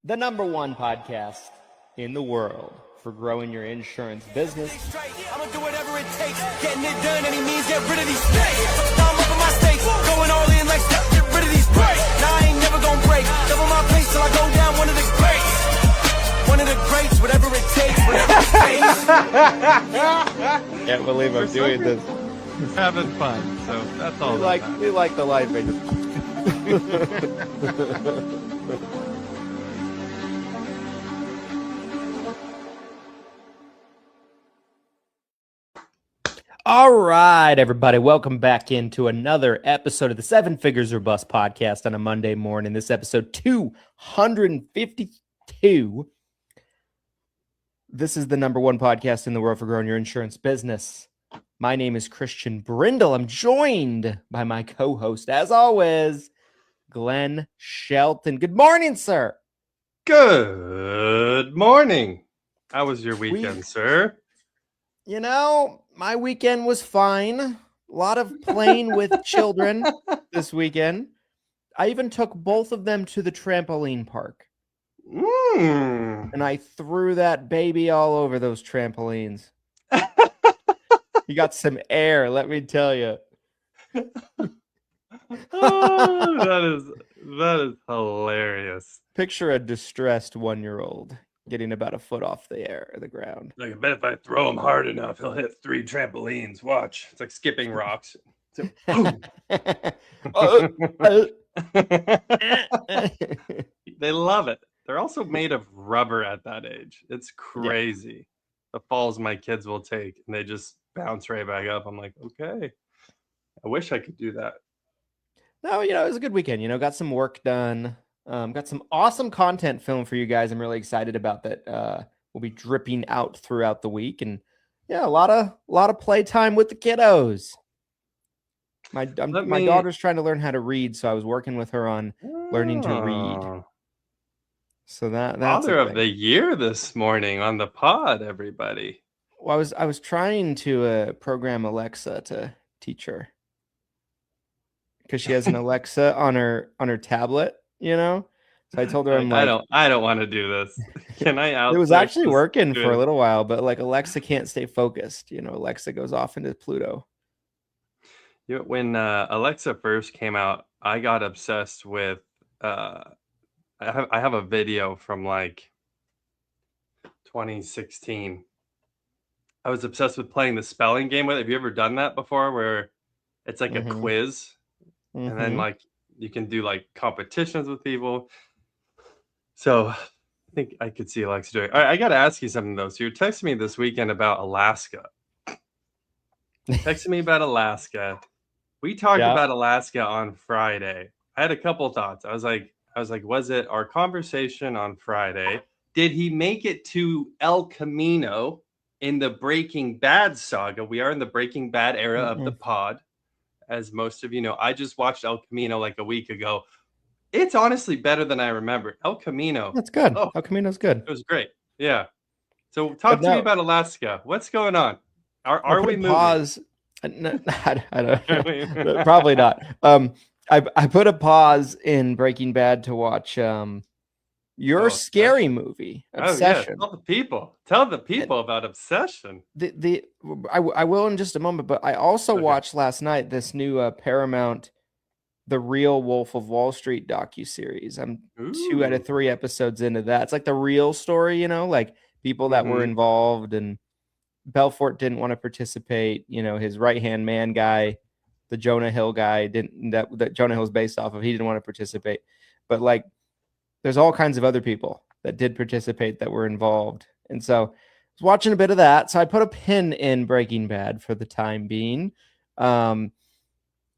The number one podcast in the world for growing your insurance business. I'm gonna do whatever it takes. Getting it done, any means, get rid of these snakes. Now I'm up in my stakes, going all in like step, get rid of these breaks. Now I ain't never gonna break. Double my pace till I go down one of the greats. One of the greats, whatever it takes, whatever it takes. Can't believe I'm doing this. Having fun, so that's all. We like the life. All right, everybody. Welcome back into another episode of the Seven Figures or Bust podcast on a Monday morning. This episode 252. This is the number one podcast in the world for growing your insurance business. My name is Christian Brindle. I'm joined by my co-host, as always, Glen Shelton. Good morning, sir. Good morning. How was your weekend, sir? You know, my weekend was fine. A lot of playing with children this weekend. I even took both of them to the trampoline park. And I threw that baby all over those trampolines. You got some air, let me tell you. Oh, that is hilarious. Picture a distressed 1-year-old getting about a foot off the ground. Like, I bet if I throw him hard enough, he'll hit 3 trampolines. Watch. It's like skipping rocks. So, they love it. They're also made of rubber at that age. It's crazy. Yeah. The falls my kids will take, and they just bounce right back up. I'm like, okay. I wish I could do that. No, it was a good weekend. Got some work done. Got some awesome content filmed for you guys. I'm really excited about that. We'll be dripping out throughout the week, and a lot of playtime with the kiddos. My daughter's trying to learn how to read, so I was working with her on learning to read. So that's Father of the Year this morning on the pod, everybody. Well, I was trying to program Alexa to teach her, because she has an Alexa on her tablet. So I told her, I don't want to do this. Can I outsource? It was actually working for a little while, but like Alexa can't stay focused. Alexa goes off into Pluto. When Alexa first came out, I got obsessed with. I have a video from like 2016. I was obsessed with playing the spelling game with it. Have you ever done that before, where it's like a quiz, and then like you can do like competitions with people? So I think I could see Alexa doing it. All right, I got to ask you something though. So you're texting me this weekend about Alaska. Texting me about Alaska. We talked about Alaska on Friday. I had a couple thoughts. I was like, was it our conversation on Friday? Did he make it to El Camino in the Breaking Bad saga? We are in the Breaking Bad era of the pod. As most of you know, I just watched El Camino like a week ago. It's honestly better than I remember. El Camino. That's good. El Camino's good. It was great. Yeah. So talk to me about Alaska. What's going on? Are we moving? Pause. No, I don't. Probably not. I put a pause in Breaking Bad to watch your scary movie, Obsession. Oh, yeah. Tell the people about Obsession. I will in just a moment, but I also watched last night this new Paramount The Real Wolf of Wall Street docuseries. I'm 2 out of 3 episodes into that. It's like the real story, like people that were involved, and Belfort didn't want to participate. His right-hand man guy, the Jonah Hill guy, that Jonah Hill's based off of, he didn't want to participate. But like, there's all kinds of other people that did participate that were involved. And so I was watching a bit of that. So I put a pin in Breaking Bad for the time being. When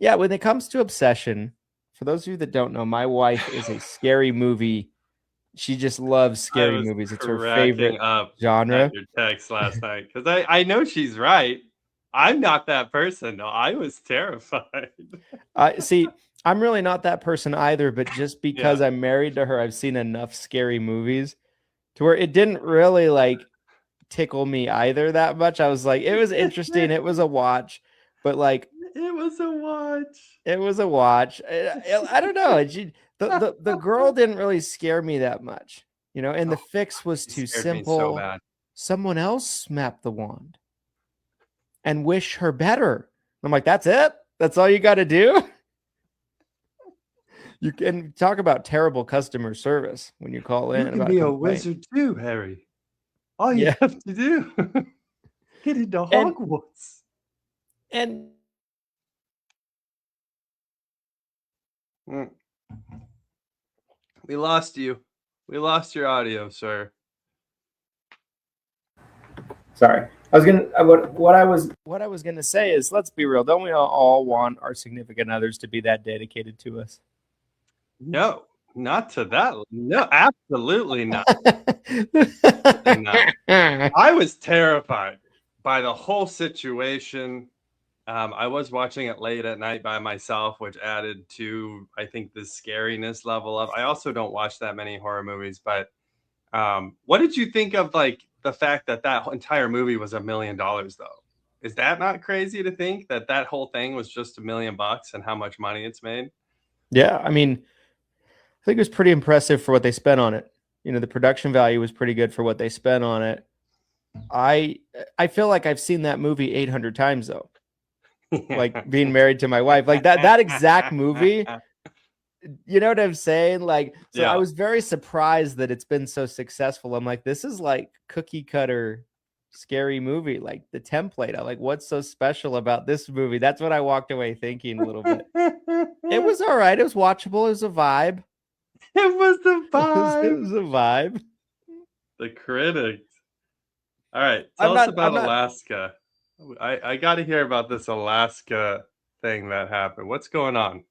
it comes to Obsession, for those of you that don't know, my wife is a scary movie. She just loves scary movies. It's her favorite genre. Your text last night, because I know she's right. I'm not that person. No, I was terrified. See, I'm really not that person either, but just because I'm married to her, I've seen enough scary movies to where it didn't really like tickle me either that much. I was like, it was interesting. It was a watch, but like, it was a watch. I don't know. The girl didn't really scare me that much. and the fix was too simple. So bad. Someone else snapped the wand and wish her better. I'm like, that's it? That's all you got to do? You can talk about terrible customer service when you call in. You can be a wizard too, Harry. All you have to do, get into Hogwarts. And we lost you. We lost your audio, sir. Sorry. What I was gonna say is, let's be real. Don't we all want our significant others to be that dedicated to us? No, not to that. No, absolutely not. Absolutely not. I was terrified by the whole situation. I was watching it late at night by myself, which added to, I think, the scariness level of. I also don't watch that many horror movies, but what did you think of like the fact that entire movie was $1 million though? Is that not crazy to think that whole thing was just $1 million and how much money it's made? Yeah, I mean, I think it was pretty impressive for what they spent on it. The production value was pretty good for what they spent on it. I feel like I've seen that movie 800 times though. Like Being Married to My Wife, like that exact movie. You know what I'm saying? Like, so yeah. I was very surprised that it's been so successful. I'm like, this is like cookie cutter scary movie, like the template. I'm like, what's so special about this movie? That's what I walked away thinking a little bit. It was all right. It was watchable. It was a vibe. It was a vibe. It was a vibe. The critics. All right. Tell us about Alaska. I got to hear about this Alaska thing that happened. What's going on?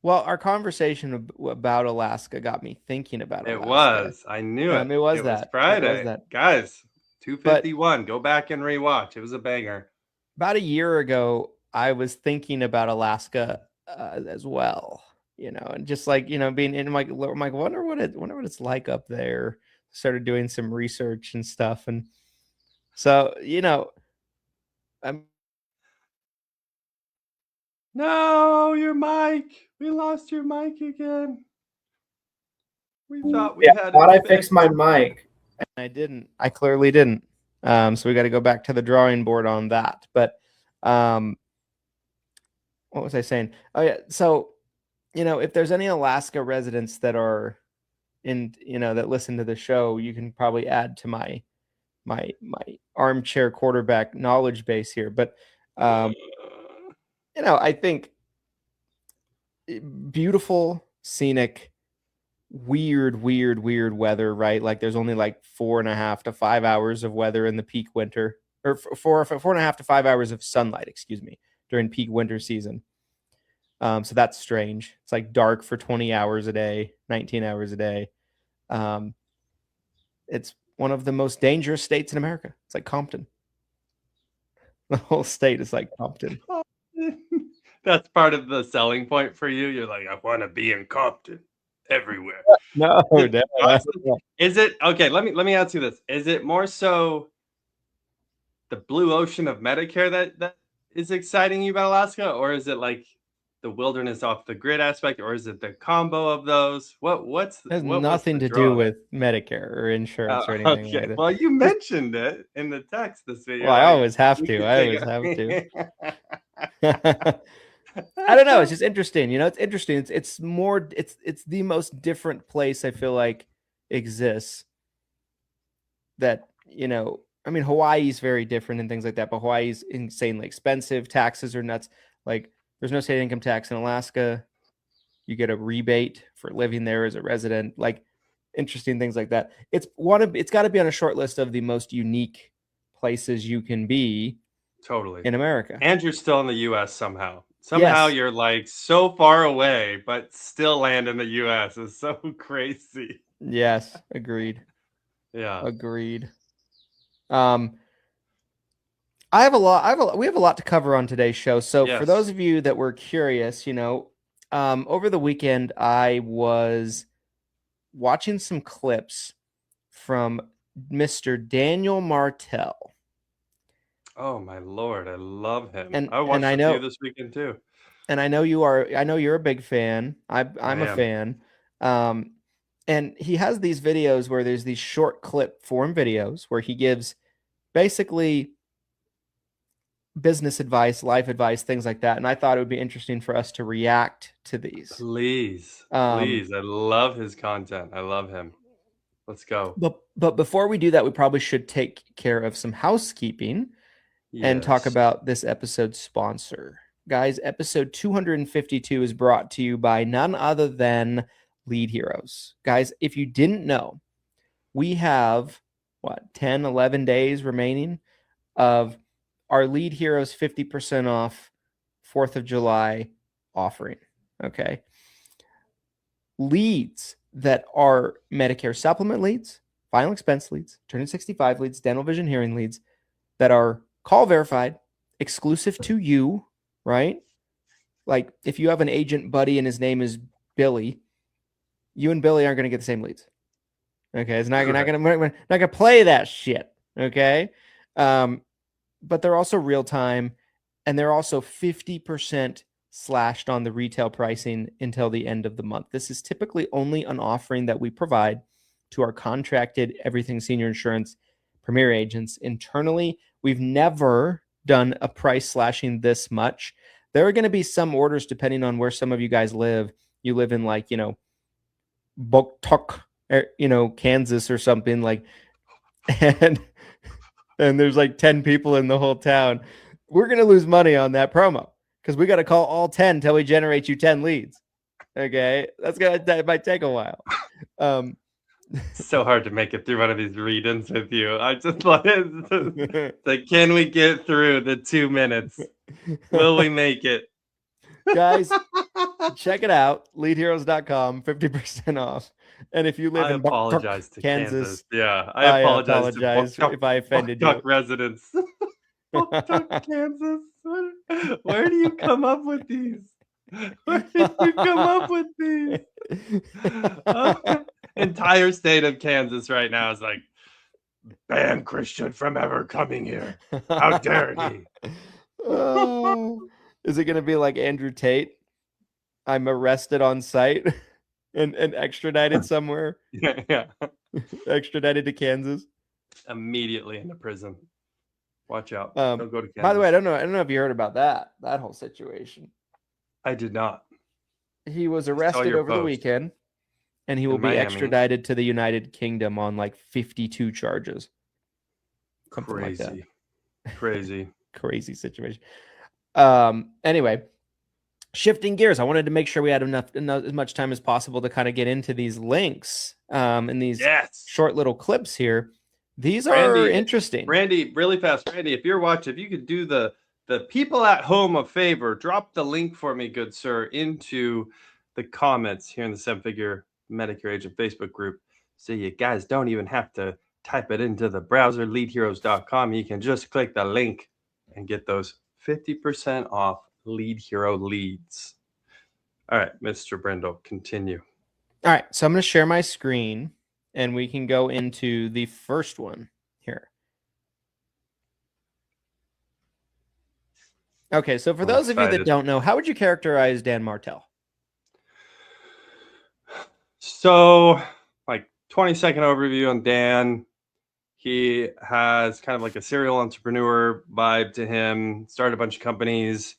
Well, our conversation about Alaska got me thinking about Alaska. It was. I knew it. It was Friday. It was that. Guys, 251. Go back and rewatch. It was a banger. About a year ago, I was thinking about Alaska as well. And just like, being in like, wonder what it's like up there. Started doing some research and stuff. And so, No, your mic. We lost your mic again. We thought we had. I fixed my mic, and I didn't. I clearly didn't. So we got to go back to the drawing board on that. But what was I saying? Oh yeah. So if there's any Alaska residents that are that listen to the show, you can probably add to my armchair quarterback knowledge base here. But I think beautiful, scenic, weird weather, right? Like there's only like 4.5 to 5 hours of weather in the peak winter, or 4.5 to 5 hours of sunlight, during peak winter season. So that's strange. It's like dark for 20 hours a day, 19 hours a day. It's one of the most dangerous states in America. It's like Compton. The whole state is like Compton. That's part of the selling point for you. You're like, I want to be in Compton everywhere. No. Is it okay? Let me ask you this: is it more so the blue ocean of Medicare that is exciting you about Alaska, or is it like the wilderness off the grid aspect, or is it the combo of those? It has nothing to do with Medicare or insurance or anything like that. Well, you mentioned it in the text this video. Well, I always have to. I don't know. It's just interesting. It's interesting. It's more. It's the most different place I feel like exists. That I mean, Hawaii's very different and things like that, but Hawaii's insanely expensive. Taxes are nuts. Like, there's no state income tax in Alaska. You get a rebate for living there as a resident. Like, interesting things like that. It's got to be on a short list of the most unique places you can be. Totally. In America. And you're still in the U.S. somehow. Somehow yes. You're like so far away, but still land in the U.S. It's so crazy. Yes, agreed. Yeah, agreed. We have a lot to cover on today's show. So yes. For those of you that were curious, over the weekend I was watching some clips from Mr. Daniel Martell. Oh my Lord, I love him. And I watched a few this weekend too. And I know you are. I know you're a big fan. I'm a fan. And he has these videos where there's these short clip form videos where he gives basically business advice, life advice, things like that. And I thought it would be interesting for us to react to these. Please. I love his content. I love him. Let's go. But before we do that, we probably should take care of some housekeeping and talk about this episode's sponsor. Guys, episode 252 is brought to you by none other than Lead Heroes. Guys, if you didn't know, we have 10, 11 days remaining of our Lead Heroes 50% off 4th of July offering. Okay. Leads that are Medicare supplement leads, final expense leads, turning 65 leads, dental vision hearing leads that are call verified, exclusive to you, right? Like if you have an agent buddy and his name is Billy, you and Billy aren't going to get the same leads. Okay. It's not going to play that shit. Okay. But they're also real time, and they're also 50% slashed on the retail pricing until the end of the month. This is typically only an offering that we provide to our contracted Everything Senior Insurance Premier agents. Internally, we've never done a price slashing this much. There are going to be some orders depending on where some of you guys live. You live in Boktok, Kansas or something like, and there's 10 people in the whole town. We're going to lose money on that promo because we got to call all 10 till we generate you 10 leads. Okay. That might take a while. It's so hard to make it through one of these read-ins with you. I just like can we get through the 2 minutes? Will we make it? Guys, check it out. Leadheroes.com, 50% off. And if you live in Kansas, I apologize if I offended you. Residents. Kansas. Where do you come up with these? Entire state of Kansas right now is like, ban Christian from ever coming here. How dare he? Is it going to be like Andrew Tate? I'm arrested on site and extradited somewhere. Yeah. Extradited to Kansas. Immediately into prison. Watch out. Don't go to Kansas. By the way, I don't know if you heard about that whole situation. I did not. He was arrested over the weekend, and he will be extradited to the United Kingdom on 52 charges. Something crazy. Like that. Crazy. Crazy situation. Anyway, shifting gears, I wanted to make sure we had enough as much time as possible to kind of get into these links and these short little clips here. These are interesting. Randy, really fast. Randy, if you're watching, if you could do the people at home a favor, drop the link for me, good sir, into the comments here in the 7-Figure Medicare Agent Facebook group. So you guys don't even have to type it into the browser, leadheroes.com. You can just click the link and get those 50% off Lead Hero leads. All right, Mr. Brindle, continue. All right, so I'm going to share my screen, and we can go into the first one here. Okay, so for those of you that don't know, how would you characterize Dan Martell? So, 20-second overview on Dan. He has kind of like a serial entrepreneur vibe to him. Started a bunch of companies.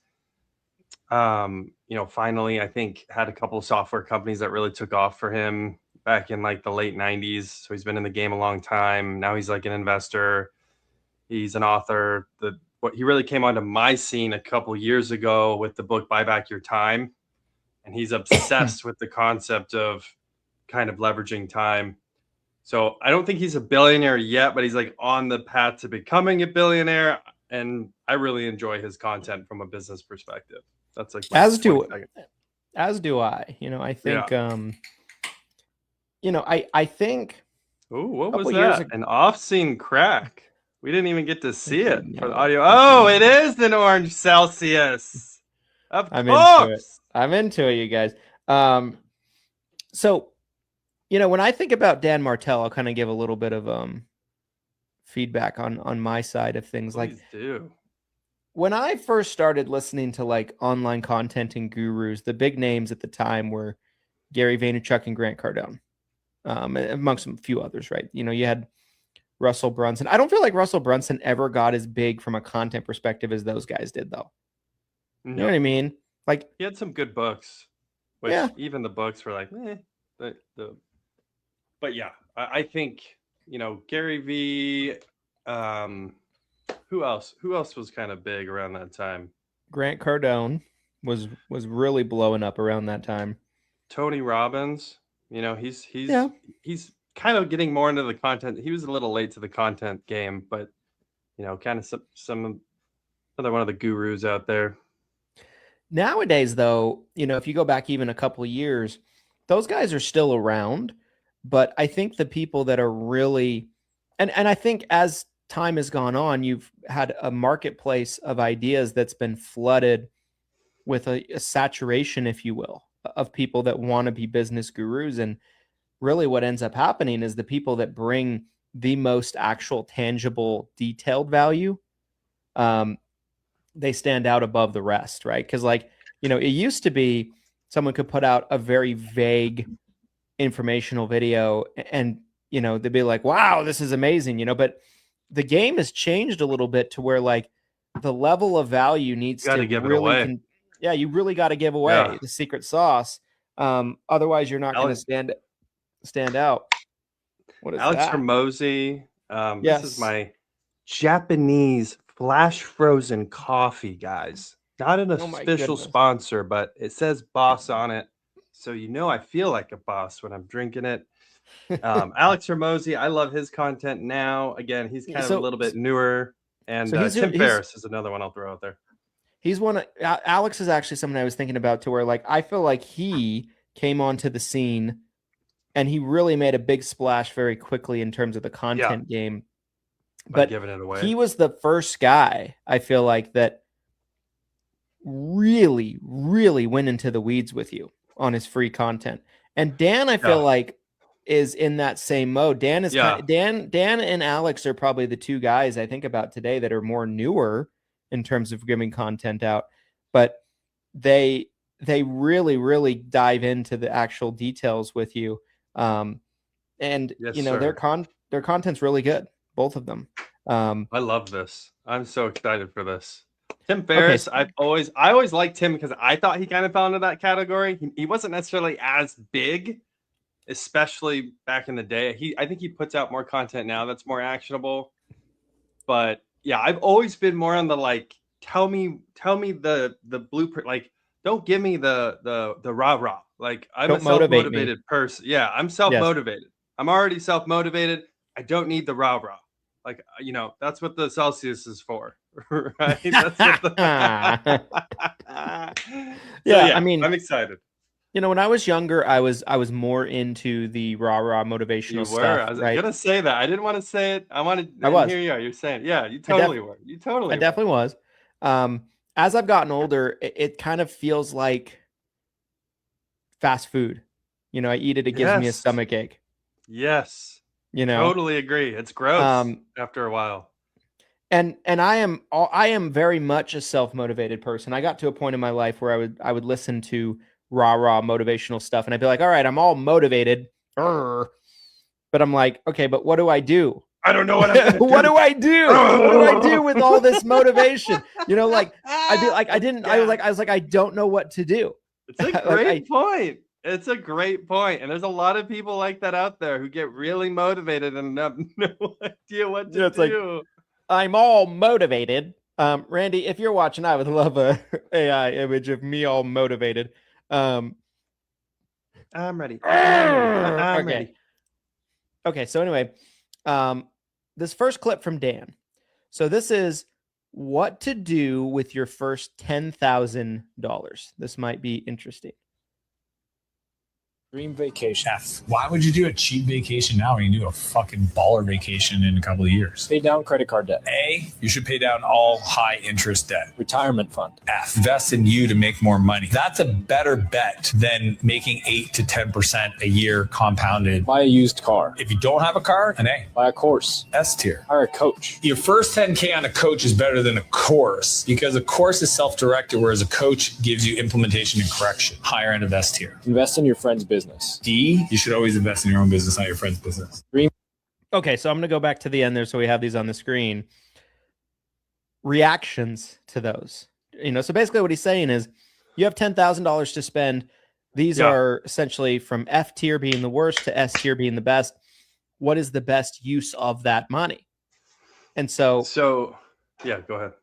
Finally, I think had a couple of software companies that really took off for him back in the late 90s. So he's been in the game a long time. Now he's an investor. He's an author. He really came onto my scene a couple years ago with the book Buy Back Your Time. And he's obsessed with the concept of kind of leveraging time. So I don't think he's a billionaire yet, but he's on the path to becoming a billionaire. And I really enjoy his content from a business perspective. That's as do I. I think I think. Oh, what was that? An off-scene crack. We didn't even get to see it for the audio. Oh, it is an orange Celsius. Of course. I'm into it, you guys. So, when I think about Dan Martell, I'll kind of give a little bit of feedback on my side of things. Please do. When I first started listening to online content and gurus, the big names at the time were Gary Vaynerchuk and Grant Cardone. amongst a few others, right? You know, you had Russell Brunson. I don't feel like Russell Brunson ever got as big from a content perspective as those guys did, though. No. You know what I mean? Like, he had some good books, which even the books were like, but yeah, I think, you know, Gary V. Who else was kind of big around that time? Grant Cardone was really blowing up around that time. Tony Robbins, you know, he's kind of getting more into the content. He was a little late to the content game, but you know, kind of some another one of the gurus out there. Nowadays, though, you know, if you go back even a couple of years, those guys are still around, but I think the people that are really, and I think as time has gone on, you've had a marketplace of ideas that's been flooded with a saturation, if you will, of people that want to be business gurus. And really what ends up happening is the people that bring the most actual tangible detailed value, they stand out above the rest, right? Because, like, you know, it used to be someone could put out a very vague informational video and, you know, they'd be like, wow, this is amazing, you know, but the game has changed a little bit to where, like, the level of value needs to give really it away. You really got to give away the secret sauce. Otherwise you're not going to stand out. What is Alex that? Hormozi. This is my Japanese flash frozen coffee, guys. Not an official sponsor, but it says boss on it. So, you know, I feel like a boss when I'm drinking it. Alex Hormozi, I love his content now. Again, he's kind of a little bit newer. And Tim Ferriss is another one I'll throw out there. He's one. Alex is actually someone I was thinking about, to where, like, I feel like he came onto the scene and he really made a big splash very quickly in terms of the content game. But giving it away. He was the first guy, I feel like, that really, really went into the weeds with you on his free content. And Dan, I feel like, is in that same mode. Dan is Dan and Alex are probably the two guys I think about today that are more newer in terms of giving content out, but they really, really dive into the actual details with you. And you know, their content's really good, both of them. I love this. I'm so excited for this. Tim Ferriss, I always liked him because I thought he kind of fell into that category. He wasn't necessarily as big, especially back in the day. I think he puts out more content now that's more actionable. But yeah, I've always been more on the, like, tell me the blueprint. Like, don't give me the rah-rah. Like, I'm a self-motivated person. Yeah, I'm self-motivated. Yes. I'm already self-motivated. I don't need the rah-rah. Like, you know, that's what the Celsius is for, right? That's what I mean, I'm excited. You know, when I was younger, I was more into the rah-rah motivational stuff. I was gonna say that. I didn't want to say it. I was. Here you are. You're saying it. Yeah, you totally were. You totally I definitely was. As I've gotten older, it kind of feels like fast food. You know, I eat it, it gives me a stomach ache. Yes. You know, totally agree. It's gross after a while. And I am very much a self-motivated person. I got to a point in my life where I would listen to rah-rah motivational stuff and I'd be like, all right, I'm all motivated. But I'm like, okay, but what do I do? I don't know what I'm gonna do. What do I do? What do I do with all this motivation? You know, like, I'd be like, I was like, I don't know what to do. It's a great point. It's a great point. And there's a lot of people like that out there who get really motivated and have no idea what to do. Like, I'm all motivated. Randy, if you're watching, I would love a AI image of me all motivated. I'm ready. I'm ready. Okay. So anyway, this first clip from Dan. So this is what to do with your first $10,000. This might be interesting. Dream vacation. F. Why would you do a cheap vacation now when you do a fucking baller vacation in a couple of years? Pay down credit card debt. A, you should pay down all high interest debt. Retirement fund. F, invest in you to make more money. That's a better bet than making 8 to 10% a year compounded. Buy a used car. If you don't have a car, an A. Buy a course. S tier. Hire a coach. Your first 10K on a coach is better than a course because a course is self-directed, whereas a coach gives you implementation and correction. Higher end of S tier. Invest in your friend's business. business. D, you should always invest in your own business, not your friend's business. Okay, so I'm going to go back to the end there so we have these on the screen. Reactions to those. So basically what he's saying is you have $10,000 to spend. These are essentially from F tier being the worst to S tier being the best. What is the best use of that money? And so yeah, go ahead.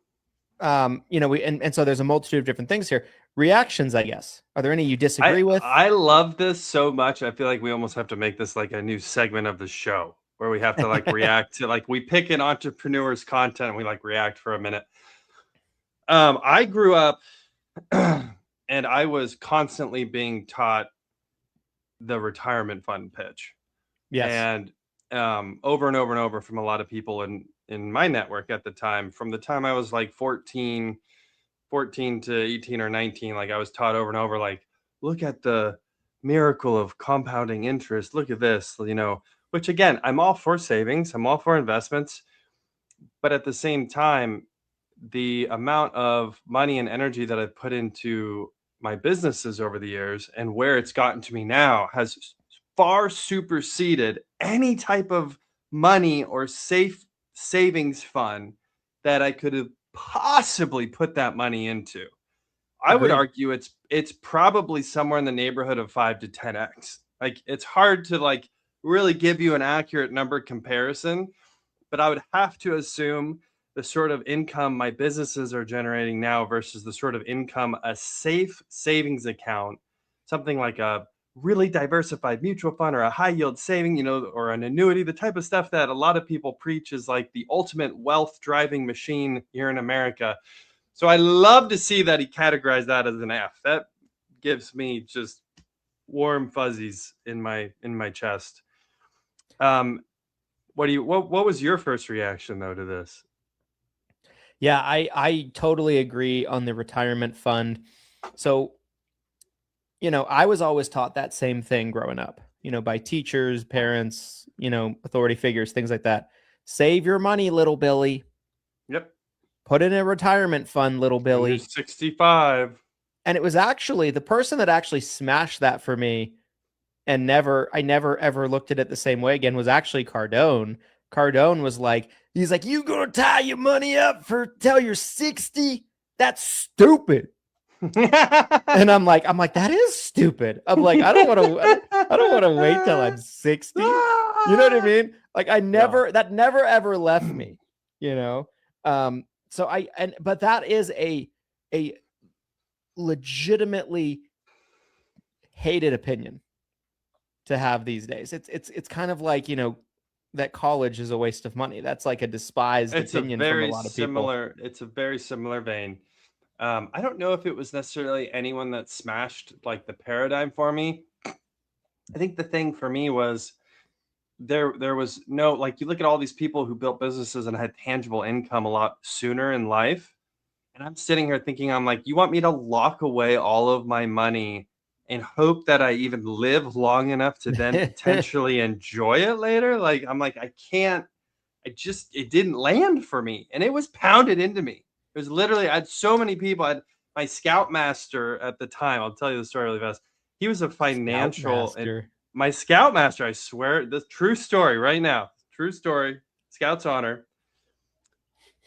So there's a multitude of different things here. Reactions, I guess. Are there any you disagree with? I love this so much. I feel like we almost have to make this like a new segment of the show where we have to like react to, like, we pick an entrepreneur's content and we like react for a minute. I grew up and I was constantly being taught the retirement fund pitch. Yes. And over and over and over from a lot of people in my network at the time, from the time I was like 14 to 18 or 19, like I was taught over and over, like, look at the miracle of compounding interest. Look at this, which again, I'm all for savings. I'm all for investments. But at the same time, the amount of money and energy that I've put into my businesses over the years and where it's gotten to me now has far superseded any type of money or safe savings fund that I could have possibly put that money into. I would argue it's probably somewhere in the neighborhood of 5 to 10x. Like, it's hard to like really give you an accurate number comparison, but I would have to assume the sort of income my businesses are generating now versus the sort of income a safe savings account, something like a really diversified mutual fund or a high yield saving, or an annuity, the type of stuff that a lot of people preach is like the ultimate wealth driving machine here in America. So I love to see that he categorized that as an F. That gives me just warm fuzzies in my chest. What was your first reaction though to this? Yeah, I totally agree on the retirement fund. So, I was always taught that same thing growing up, by teachers, parents, authority figures, things like that. Save your money, little Billy. Yep. Put in a retirement fund, little Billy. When you're 65. And it was actually the person that actually smashed that for me and I never ever looked at it the same way again was actually Cardone. Cardone was like, he's like, you gonna tie your money up till you're 60? That's stupid. And I'm like, that is stupid. I'm like, I don't want to wait till I'm 60. You know what I mean? Like, that never ever left me, but that is a legitimately hated opinion to have these days. It's kind of like, that college is a waste of money. That's like a despised opinion from a lot of people. It's a very similar vein. I don't know if it was necessarily anyone that smashed like the paradigm for me. I think the thing for me was there was no, like, you look at all these people who built businesses and had tangible income a lot sooner in life. And I'm sitting here thinking, I'm like, you want me to lock away all of my money and hope that I even live long enough to then potentially enjoy it later? Like, I'm like, I can't, it didn't land for me. And it was pounded into me. It was literally, I had so many people. I had my scoutmaster at the time. I'll tell you the story really fast. He was a financial, my scoutmaster, I swear, the true story right now, true story, Scout's honor.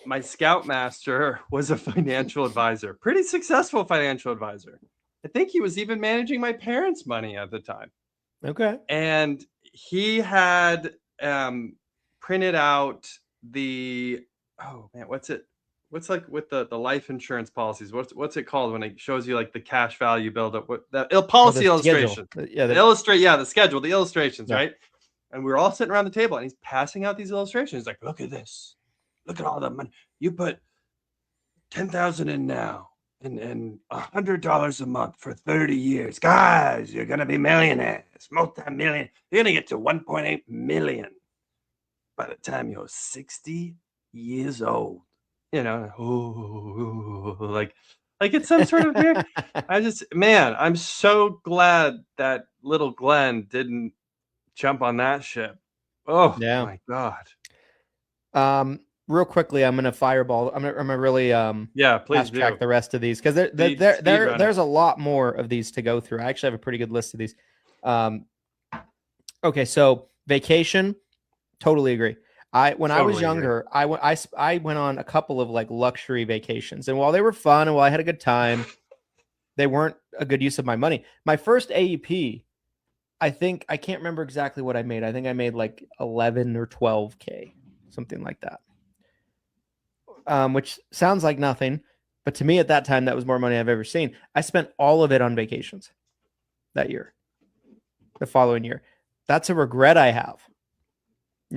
My scoutmaster was a financial advisor, pretty successful financial advisor. I think he was even managing my parents' money at the time. Okay. And he had printed out what's like with the life insurance policies? What's it called when it shows you like the cash value buildup? Policy illustration. The schedule, the illustrations, right? And we were all sitting around the table and he's passing out these illustrations. He's like, look at this. Look at all the money. You put $10,000 in now and $100 a month for 30 years. Guys, you're going to be millionaires, multi-million. You're going to get to 1.8 million by the time you're 60 years old. Like it's some sort of I'm so glad that little Glenn didn't jump on that ship. Oh yeah. My God. Real quickly, I'm gonna fireball. I'm gonna really please track the rest of these because there's a lot more of these to go through. I actually have a pretty good list of these. Okay, so vacation, totally agree. When I was Totally younger, I went on a couple of like luxury vacations, and while they were fun and while I had a good time, they weren't a good use of my money. My first AEP, I can't remember exactly what I made. I think I made like 11 or 12K, something like that. Which sounds like nothing, but to me at that time, that was more money I've ever seen. I spent all of it on vacations that year, the following year. That's a regret I have.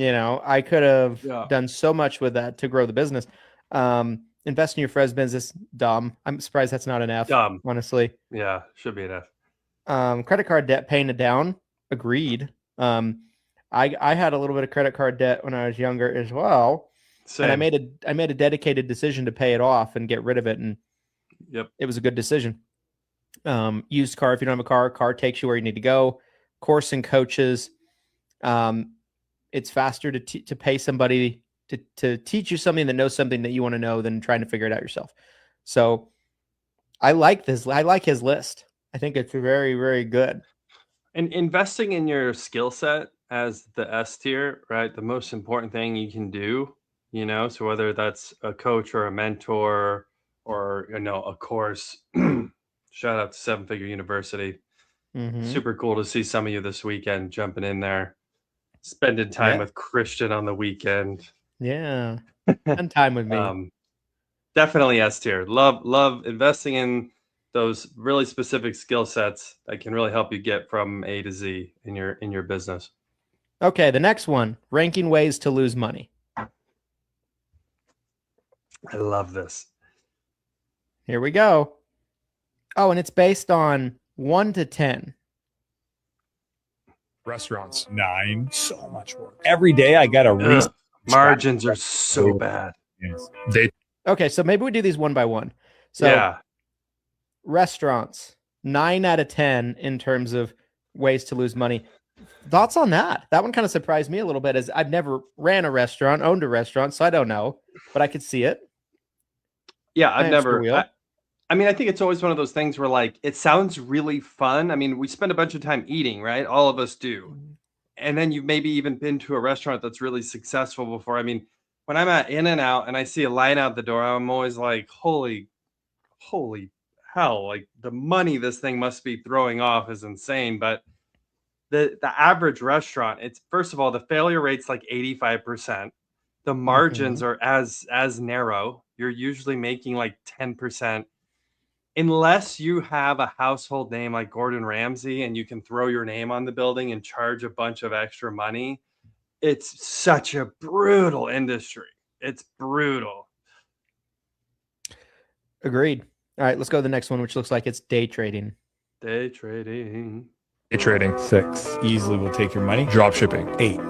I could have done so much with that to grow the business. Invest in your friend's business, dumb. I'm surprised that's not an F, Dumb. honestly. Yeah, should be an F. Credit card debt, paying it down, agreed. I had a little bit of credit card debt when I was younger as well. Same. And I made a dedicated decision to pay it off and get rid of it, and it was a good decision. Used car, if you don't have a car takes you where you need to go. Course and coaches. It's faster to pay somebody to teach you something that knows something that you want to know than trying to figure it out yourself. So I like this. I like his list. I think it's very, very good. And investing in your skill set as the S tier, right? The most important thing you can do, so whether that's a coach or a mentor or, a course, shout out to 7-Figure University. Mm-hmm. Super cool to see some of you this weekend jumping in there, spending time with Christian on the weekend. Yeah. Spend time with me. Definitely S tier. Love investing in those really specific skill sets that can really help you get from A to Z in your business. Okay, the next one, ranking ways to lose money. I love this. Here we go. Oh, and it's based on 1 to 10. Restaurants, 9. So much work. Every day I got to margins are so bad. Yes. Okay, so maybe we do these one by one. So restaurants, 9 out of 10 in terms of ways to lose money. Thoughts on that? That one kind of surprised me a little bit, as I've never ran a restaurant, owned a restaurant, so I don't know, but I could see it. Yeah, I've never. I think it's always one of those things where, like, it sounds really fun. I mean, we spend a bunch of time eating, right? All of us do. And then you've maybe even been to a restaurant that's really successful before. I mean, when I'm at In-N-Out and I see a line out the door, I'm always like, holy hell, like the money this thing must be throwing off is insane. But the average restaurant, it's, first of all, the failure rate's like 85%. The margins are as narrow. You're usually making like 10%. Unless you have a household name like Gordon Ramsay and you can throw your name on the building and charge a bunch of extra money, it's such a brutal industry. It's brutal. Agreed. All right, let's go to the next one, which looks like it's day trading. Day trading. Day trading, 6. Easily will take your money. Drop shipping, 8.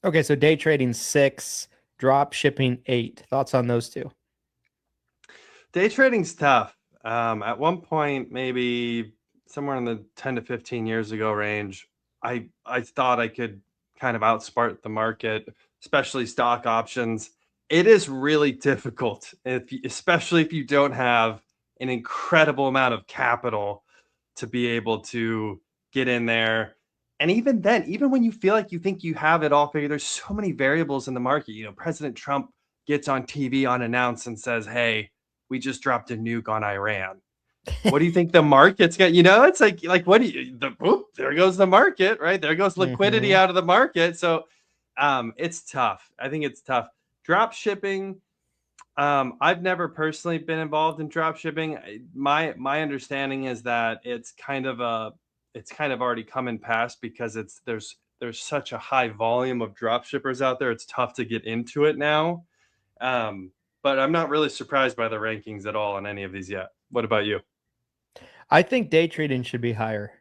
Okay, so day trading, 6. Drop shipping, 8. Thoughts on those two? Day trading's tough. At one point, maybe somewhere in the 10 to 15 years ago range, I thought I could kind of outsmart the market, especially stock options. It is really difficult, especially if you don't have an incredible amount of capital to be able to get in there. And even then, even when you feel like you think you have it all figured, there's so many variables in the market. President Trump gets on TV unannounced and says, hey, we just dropped a nuke on Iran. What do you think the market's got? It's like what do you, there goes the market, right? There goes liquidity out of the market. So it's tough. I think it's tough. Drop shipping. I've never personally been involved in drop shipping. My understanding is that it's kind of already come and passed because there's such a high volume of drop shippers out there. It's tough to get into it now. But I'm not really surprised by the rankings at all on any of these yet. What about you? I think day trading should be higher.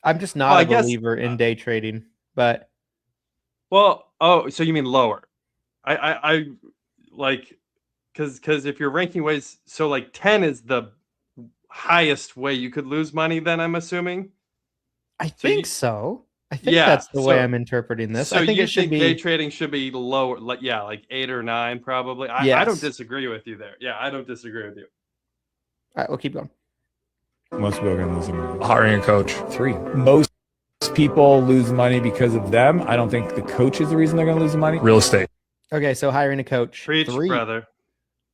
I'm just not a believer in day trading, but. So you mean lower? I like, because if you're ranking ways, so like 10 is the highest way you could lose money, then I'm assuming. I think so. I think that's the way I'm interpreting this. So I think you it should think day trading should be lower, like 8 or 9 probably. I don't disagree with you there. Yeah, I don't disagree with you. All right, we'll keep going. Most people are going to lose money. Hiring a coach. 3. Most people lose money because of them. I don't think the coach is the reason they're going to lose the money. Real estate. Okay, so hiring a coach. Preach, 3. brother.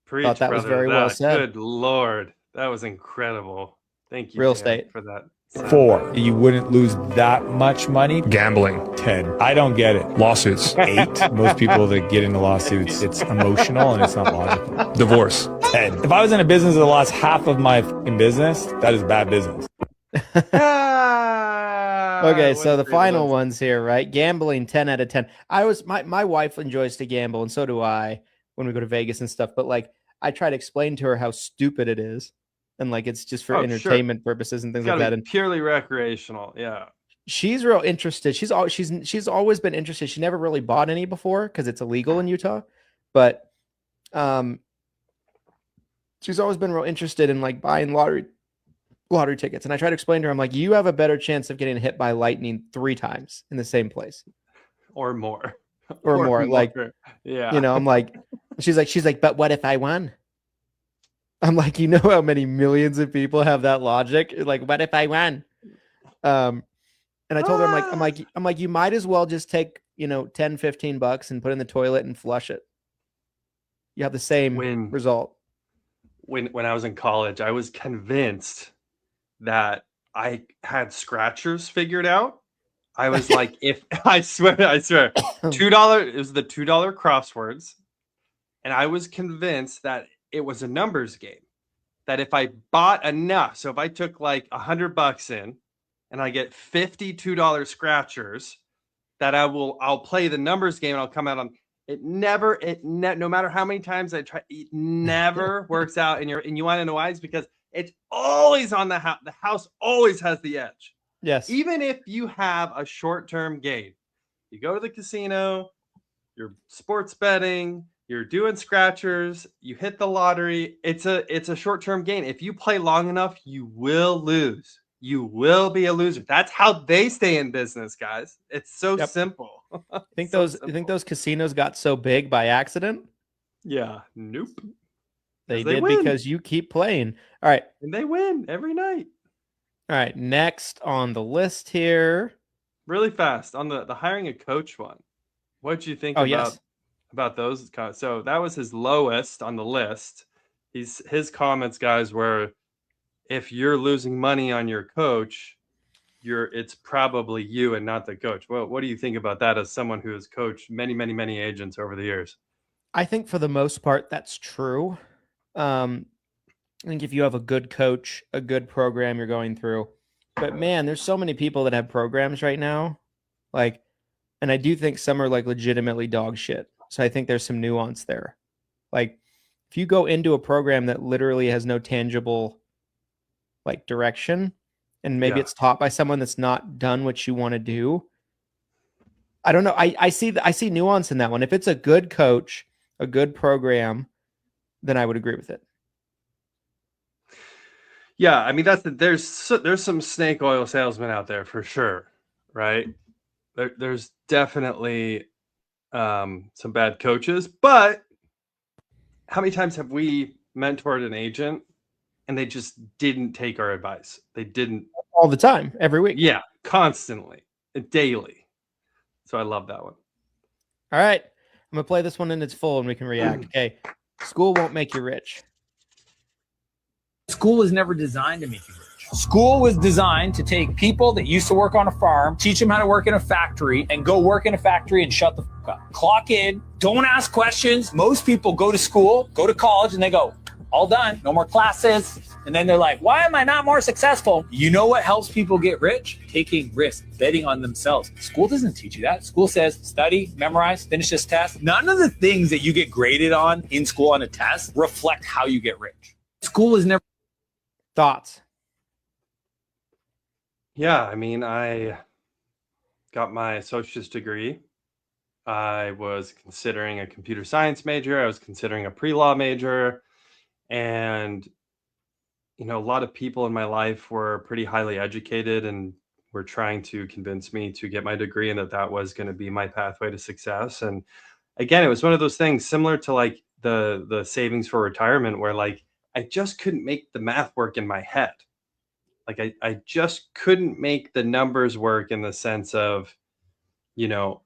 Preach, Thought that brother. was very well said. Good Lord. That was incredible. Thank you, Real Dan, estate. for that. 4. You wouldn't lose that much money. Gambling. 10. I don't get it. Lawsuits. 8. Most people that get into lawsuits, it's emotional and it's not logical. Divorce. 10. If I was in a business that lost half of my fucking business, that is bad business. Okay, so the final ones here, right? Gambling, 10 out of 10. My wife enjoys to gamble, and so do I when we go to Vegas and stuff. But like, I try to explain to her how stupid it is, and like it's just for entertainment purposes and things like that. And purely recreational, yeah. She's real interested. She's always been interested. She never really bought any before because it's illegal in Utah, but she's always been real interested in like buying lottery tickets. And I try to explain to her, I'm like, you have a better chance of getting hit by lightning 3 times in the same place. Or more. Or more. Like, yeah. You know, I'm like, she's like, but what if I won? I'm like, you know how many millions of people have that logic? Like, what if I won? And I told her, I'm like, you might as well just take, $10, $15 and put it in the toilet and flush it. You have the same result. When I was in college, I was convinced that I had scratchers figured out. I was like, I swear, $2, it was the $2 crosswords. And I was convinced that it was a numbers game, that if I bought enough, so if I took like $100 in and I get $52 scratchers, that I'll play the numbers game and I'll come out on no matter how many times I try, it never works out. And you want to know why? It's because it's always on the house. The house always has the edge. Yes. Even if you have a short-term gain, you go to the casino, you're sports betting, you're doing scratchers, you hit the lottery. It's a short-term gain. If you play long enough, you will lose. You will be a loser. That's how they stay in business, guys. It's so simple. I think those casinos got so big by accident? Yeah. Nope. They did win. Because you keep playing. All right. And they win every night. All right. Next on the list here. Really fast on the hiring a coach one. What did you think about those? So that was his lowest on the list. His comments, guys, were, if you're losing money on your coach, it's probably you and not the coach. Well, what do you think about that as someone who has coached many, many, many agents over the years? I think for the most part, that's true. I think if you have a good coach, a good program you're going through, but man, there's so many people that have programs right now. Like, and I do think some are like legitimately dog shit. So I think there's some nuance there. Like if you go into a program that literally has no tangible like direction, and maybe it's taught by someone that's not done what you want to do. I don't know. I see nuance in that one. If it's a good coach, a good program, then I would agree with it. Yeah, I mean there's some snake oil salesmen out there for sure, right? There's definitely some bad coaches, but how many times have we mentored an agent and they just didn't take our advice? They didn't. All the time, every week. Yeah, constantly, daily. So I love that one. All right. I'm going to play this one in its full and we can react. Okay. School won't make you rich. School was never designed to make you rich. School was designed to take people that used to work on a farm, teach them how to work in a factory, and go work in a factory and shut the fuck up. Clock in, don't ask questions. Most people go to school, go to college, and they go, all done, no more classes. And then they're like, why am I not more successful? You know what helps people get rich? Taking risks, betting on themselves. School doesn't teach you that. School says study, memorize, finish this test. None of the things that you get graded on in school on a test reflect how you get rich. School is never. Thoughts? Yeah, I mean, I got my associate's degree. I was considering a computer science major. I was considering a pre-law major. And, a lot of people in my life were pretty highly educated and were trying to convince me to get my degree and that was going to be my pathway to success. And again, it was one of those things similar to like the savings for retirement where like I just couldn't make the math work in my head. Like I just couldn't make the numbers work in the sense of, you know,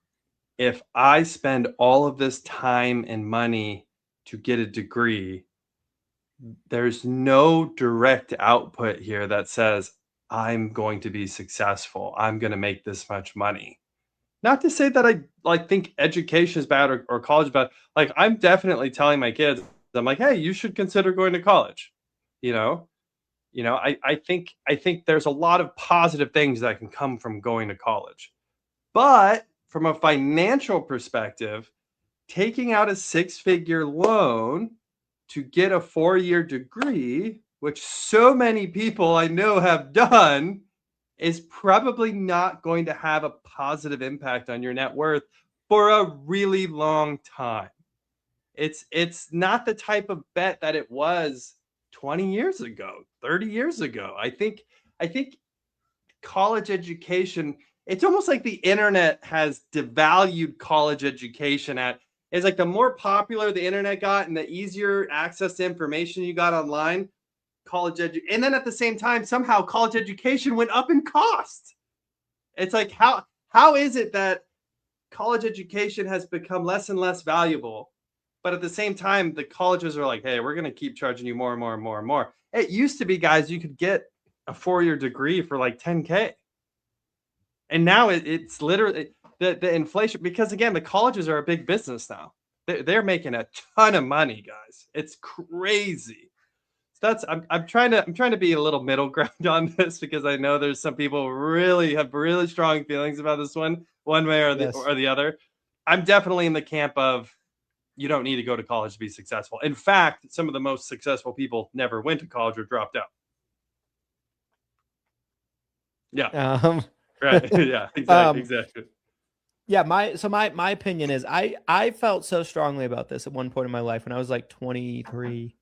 if I spend all of this time and money to get a degree, there's no direct output here that says I'm going to be successful. I'm going to make this much money. Not to say that I like think education is bad or college is bad. Like I'm definitely telling my kids, I'm like, hey, you should consider going to college. I think there's a lot of positive things that can come from going to college. But from a financial perspective, taking out a 6-figure loan to get a 4-year degree, which so many people I know have done, is probably not going to have a positive impact on your net worth for a really long time. It's not the type of bet that it was 20 years ago, 30 years ago. I think college education, it's almost like the internet has devalued college education it's like the more popular the internet got and the easier access to information you got online, and then at the same time, somehow college education went up in cost. It's like, how is it that college education has become less and less valuable, but at the same time, the colleges are like, hey, we're going to keep charging you more and more and more and more. It used to be, guys, you could get a 4-year degree for like $10K. And now it's literally the inflation, because again, the colleges are a big business now. They're making a ton of money, guys. It's crazy. So I'm trying to be a little middle ground on this, because I know there's some people really have really strong feelings about this one way or the other. I'm definitely in the camp of you don't need to go to college to be successful. In fact, some of the most successful people never went to college or dropped out. Yeah. Right. Yeah, exactly. Yeah, my opinion is I felt so strongly about this at one point in my life when I was like 23.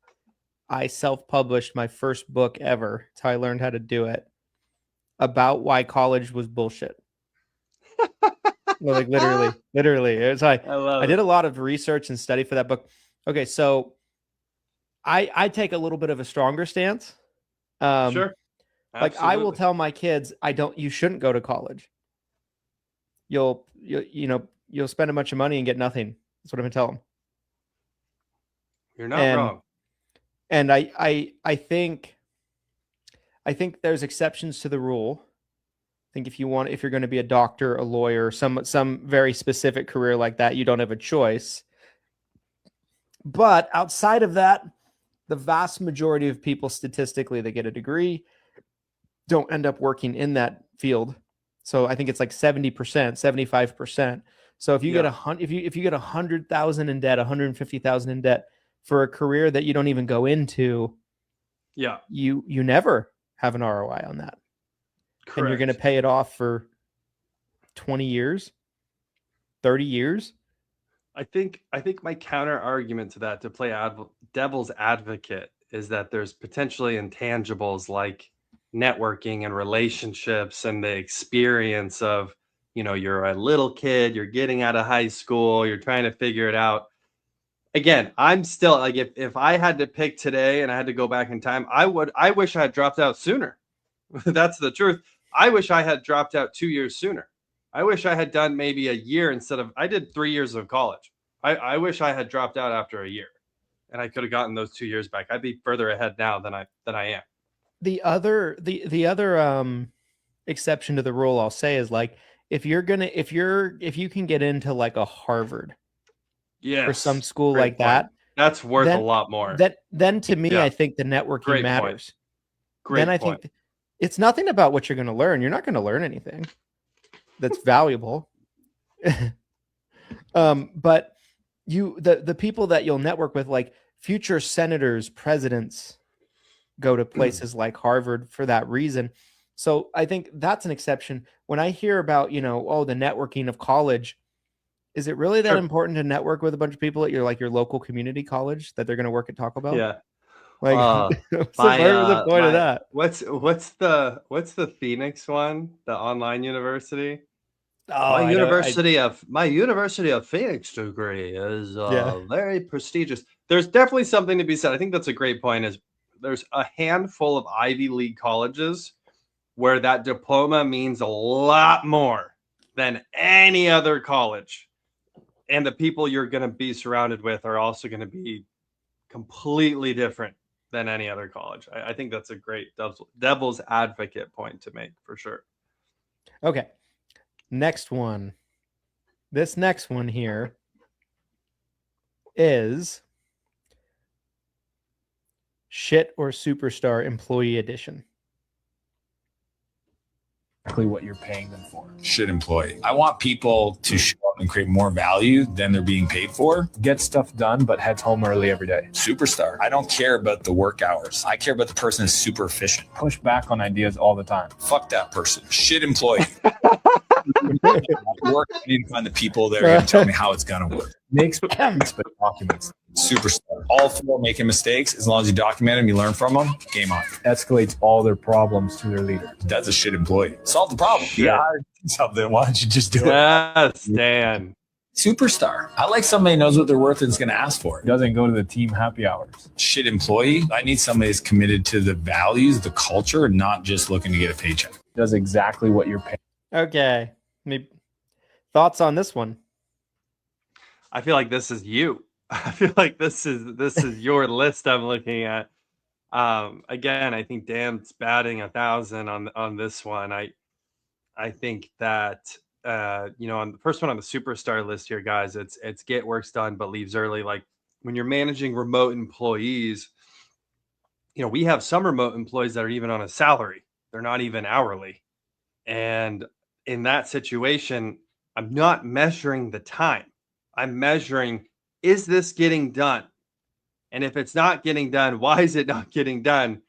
I self-published my first book ever. That's how I learned how to do it, about why college was bullshit. Like literally. It's like I did a lot of research and study for that book. Okay, so I take a little bit of a stronger stance. Sure. Like I will tell my kids, you shouldn't go to college. You'll spend a bunch of money and get nothing. That's what I'm gonna tell them. You're not wrong. And I think there's exceptions to the rule. I think if you're going to be a doctor, a lawyer, some very specific career like that, you don't have a choice. But outside of that, the vast majority of people statistically that get a degree don't end up working in that field. So I think it's like 70%, 75%. So if you get if you get 100,000 in debt, 150,000 in debt for a career that you don't even go into, you never have an ROI on that. Correct. And you're going to pay it off for 20 years, 30 years. I think my counter argument to that, to play devil's advocate, is that there's potentially intangibles like networking and relationships and the experience of, you're a little kid, you're getting out of high school, you're trying to figure it out. Again, I'm still like, if I had to pick today and I had to go back in time, I wish I had dropped out sooner. That's the truth. I wish I had dropped out 2 years sooner. I wish I had done maybe a year instead of, I did 3 years of college. I wish I had dropped out after a year and I could have gotten those 2 years back. I'd be further ahead now than I am. The other exception to the rule I'll say is like, if you can get into like a Harvard, or some school like that, that's worth a lot more. Then to me, I think the networking matters. Great I think it's nothing about what you're going to learn. You're not going to learn anything that's valuable. But the people that you'll network with, like future senators, presidents, go to places like Harvard for that reason. So I think that's an exception. When I hear about, the networking of college, is it really that important to network with a bunch of people at your local community college that they're going to work at Taco Bell? Yeah. Like, what's the point of that? What's the Phoenix one? The online university? My University of Phoenix degree is very prestigious. There's definitely something to be said. I think that's a great point. Is there's a handful of Ivy League colleges where that diploma means a lot more than any other college. And the people you're going to be surrounded with are also going to be completely different than any other college. I think that's a great devil's advocate point to make for sure. Okay. Next one. This next one here is shit or superstar employee edition. Exactly what you're paying them for. Shit employee. I want people to show up and create more value than they're being paid for. Get stuff done, but heads home early every day. Superstar. I don't care about the work hours. I care about the person who's super efficient. Push back on ideas all the time. Fuck that person. Shit employee. Work. I need to find the people that are going to tell me how it's going to work. Makes sense, but documents. Superstar. All four making mistakes. As long as you document them, you learn from them. Game on. Escalates all their problems to their leader. That's a shit employee. Solve the problem. Shit. Yeah. Something. Why don't you just do it? Yes, Dan. Superstar. I like somebody who knows what they're worth and is going to ask for it. Doesn't go to the team happy hours. Shit employee. I need somebody who's committed to the values, the culture, and not just looking to get a paycheck. Does exactly what you're paying. Okay. Maybe thoughts on this one? I feel like this is you. I feel like this is your list I'm looking at. Again, I think Dan's batting 1,000 on this one. I think that on the first one on the superstar list here, guys, it's get works done but leaves early. Like when you're managing remote employees, we have some remote employees that are even on a salary. They're not even hourly. And in that situation, I'm not measuring the time. I'm measuring, is this getting done? And if it's not getting done, why is it not getting done?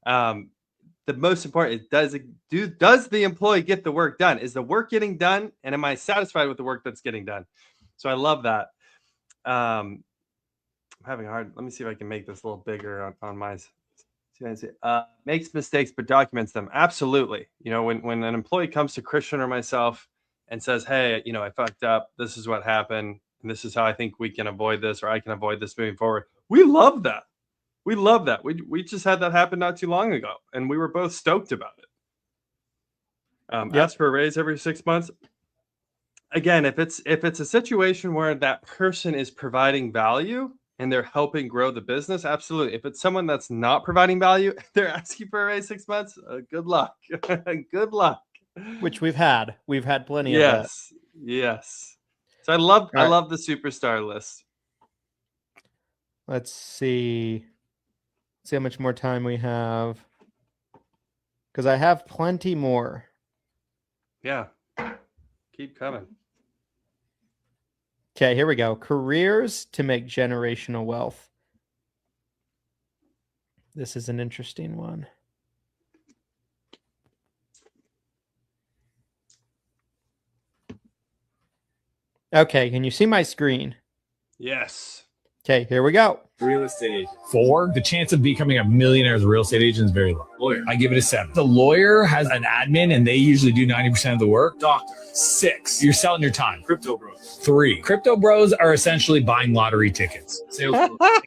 The most important is, does the employee get the work done? Is the work getting done? And am I satisfied with the work that's getting done? So I love that. I'm having a hard, let me see if I can make this a little bigger on my, makes mistakes, but documents them. Absolutely. When an employee comes to Christian or myself and says, hey, I fucked up. This is what happened. And this is how I think we can avoid this, or I can avoid this moving forward. We love that. We love that. We just had that happen not too long ago, and we were both stoked about it. Ask for a raise every 6 months. Again, if it's a situation where that person is providing value and they're helping grow the business, absolutely. If it's someone that's not providing value, they're asking for a raise 6 months. Good luck. Good luck. Which we've had plenty of that. Yes. So I love the superstar list. Let's see how much more time we have, because I have plenty more. Yeah. Keep coming. Okay, here we go. Careers to make generational wealth. This is an interesting one. Okay, can you see my screen? Yes. Okay, here we go. Real estate agent. 4, the chance of becoming a millionaire as a real estate agent is very low. Lawyer. I give it a 7. The lawyer has an admin and they usually do 90% of the work. Doctor. 6, you're selling your time. Crypto bros. 3, crypto bros are essentially buying lottery tickets. Sales bros.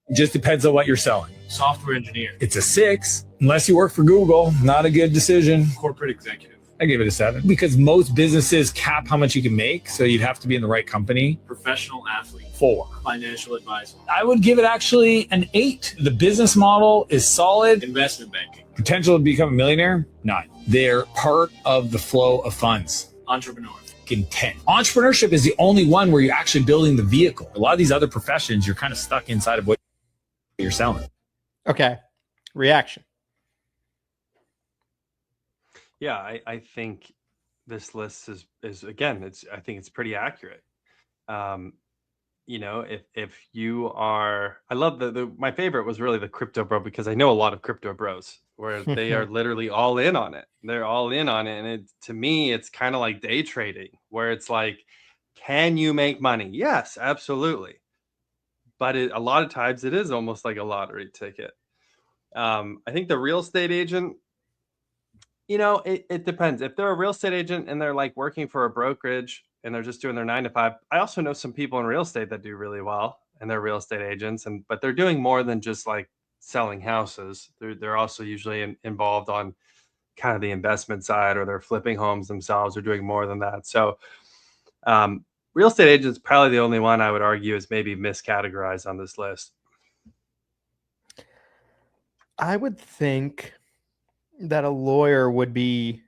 It just depends on what you're selling. Software engineer. It's a 6, unless you work for Google. Not a good decision. Corporate executive. I give it a 7 because most businesses cap how much you can make. So you'd have to be in the right company. Professional athlete. 4. Financial advisor. I would give it actually an 8. The business model is solid. Investment banking. Potential to become a millionaire? 9. They're part of the flow of funds. Entrepreneur. 10. Entrepreneurship is the only one where you're actually building the vehicle. A lot of these other professions, you're kind of stuck inside of what you're selling. Okay. Reaction. Yeah, I think this list is again, I think it's pretty accurate. If you are, I love my favorite was really the crypto bro, because I know a lot of crypto bros where they are literally all in on it. They're all in on it. And to me, it's kind of like day trading, where it's like, can you make money? Yes, absolutely. But a lot of times it is almost like a lottery ticket. I think the real estate agent, it depends. If they're a real estate agent and they're like working for a brokerage and they're just doing their 9 to 5, I also know some people in real estate that do really well and they're real estate agents, but they're doing more than just like selling houses. They're also usually involved on kind of the investment side, or they're flipping homes themselves, or doing more than that. So real estate agents, probably the only one I would argue is maybe miscategorized on this list. I would think that a lawyer would be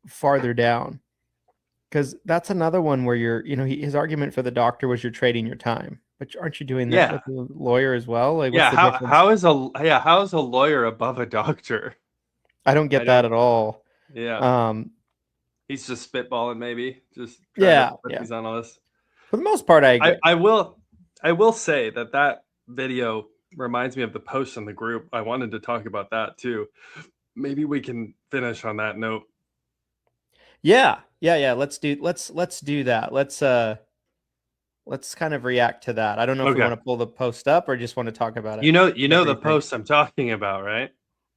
farther down, because that's another one where you're, his argument for the doctor was you're trading your time, but aren't you doing that with the lawyer as well? Like, what's the difference? How is a lawyer above a doctor? I don't get that at all. Yeah. He's just spitballing, maybe just these on us. For the most part, I agree. I will say that video reminds me of the post in the group. I wanted to talk about that too. Maybe we can finish on that note. Yeah. Let's do that. Let's kind of react to that. I don't know if we want to pull the post up or just want to talk about it. You know the post I'm talking about, right?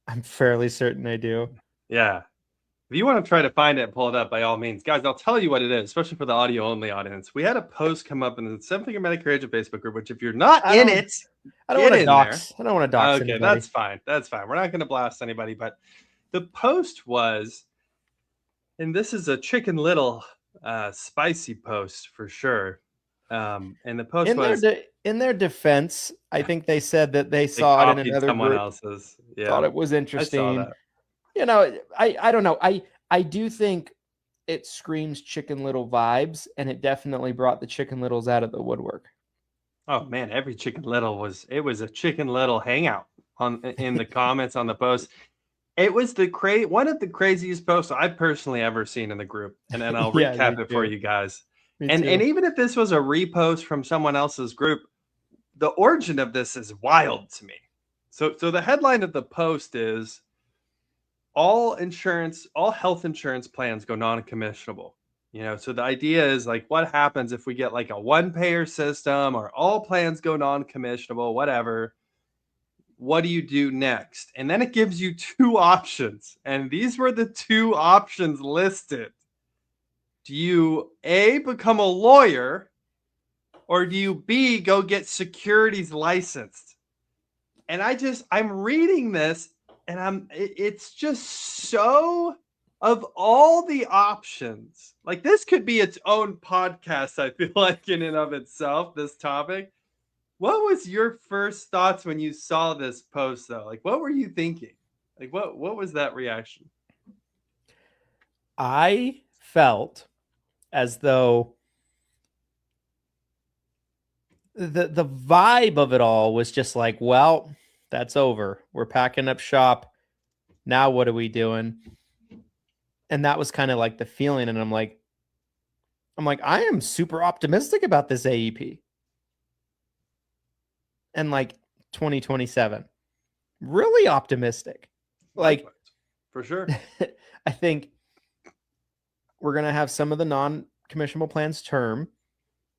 I'm fairly certain I do. Yeah. If you want to try to find it and pull it up, by all means, guys, I'll tell you what it is, especially for the audio only audience. We had a post come up in the Seven Figure Medicare Agent Facebook group, which if you're not in it, I don't want to dox. I don't want to dox anybody. That's fine. We're not going to blast anybody, but the post was, and this is a Chicken Little spicy post for sure. And the post was in their defense, I think they said that they saw it in another someone group, else's. Yeah. Thought it was interesting. I saw that. I don't know. I do think it screams Chicken Little vibes, and it definitely brought the Chicken Littles out of the woodwork. Oh man, every Chicken Little was a Chicken Little hangout in the comments on the post. It was one of the craziest posts I've personally ever seen in the group, and I'll recap it for you guys. And even if this was a repost from someone else's group, the origin of this is wild to me. So the headline of the post is, all health insurance plans go non-commissionable. So the idea is like, what happens if we get like a one-payer system, or all plans go non-commissionable, whatever? What do you do next? And then it gives you two options. And these were the two options listed. Do you A, become a lawyer, or do you B, go get securities licensed? And I'm reading this, and it's just so, of all the options, like this could be its own podcast, I feel like, in and of itself, this topic. What was your first thoughts when you saw this post, though? Like, what were you thinking? Like, what was that reaction? I felt as though the vibe of it all was just like, well, that's over. We're packing up shop. Now what are we doing? And that was kind of like the feeling. And I'm like, I am super optimistic about this AEP. And like 2027. Really optimistic. Like, for sure. I think we're going to have some of the non-commissionable plans term.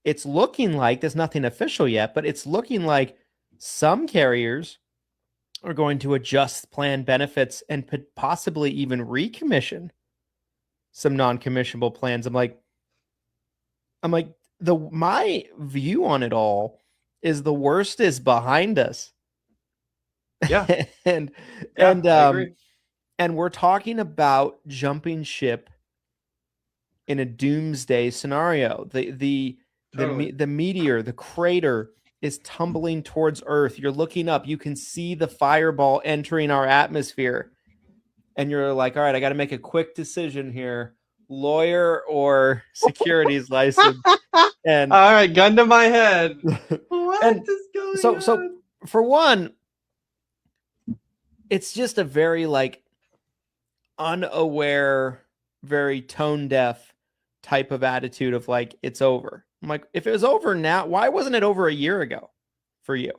It's looking like, there's nothing official yet, but it's looking like some carriers are going to adjust plan benefits and possibly even recommission some non-commissionable plans. I'm like, my view on it all is the worst is behind us. Yeah. and we're talking about jumping ship in a doomsday scenario. The meteor, the crater is tumbling towards Earth. You're looking up, you can see the fireball entering our atmosphere. And you're like, all right, I got to make a quick decision here. Lawyer or securities license. And all right, gun to my head. What is going on? So for one, it's just a very like unaware, very tone deaf type of attitude of like, it's over. I'm like, if it was over now, why wasn't it over a year ago for you? It